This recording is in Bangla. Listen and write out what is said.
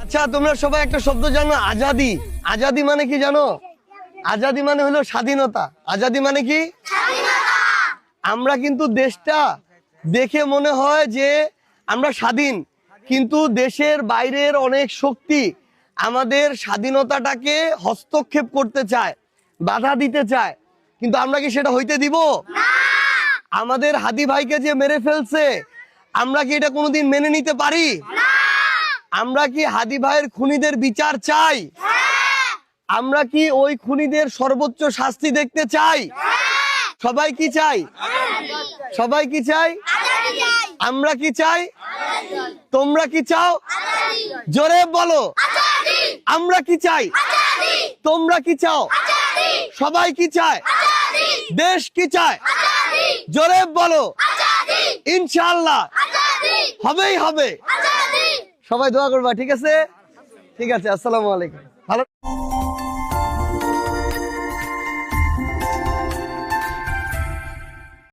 আচ্ছা, তোমরা সবাই একটা শব্দ জানো, আজাদি। আজাদি মানে কি জানো? আজাদি মানে হলো স্বাধীনতা। আজাদি মানে কি? আমরা কিন্তু দেশটা দেখে মনে হয় যে আমরা স্বাধীন, কিন্তু দেশের বাইরের অনেক শক্তি আমাদের স্বাধীনতাটাকে হস্তক্ষেপ করতে চায়, বাধা দিতে চায়। কিন্তু আমরা কি সেটা হইতে দিব? আমাদের হাদি ভাইকে যে মেরে ফেলছে, আমরা কি এটা কোনোদিন মেনে নিতে পারি? আমরা কি হাদি ভাইয়ের খুনিদের বিচার চাই? আমরা কি ওই খুনিদের সর্বোচ্চ শাস্তি দেখতে চাই? সবাই কি চাই? সবাই কি চাই? আমরা কি চাই? তোমরা কি চাও? জোরে বলো। আমরা কি চাই? তোমরা কি চাও? সবাই কি চায়? দেশ কি চায়? জোরে বলো। ইনশাআল্লাহ হবেই হবে। সবাই দোয়া করবা, ঠিক আছে? ঠিক আছে, আসসালামু আলাইকুম। ভালো।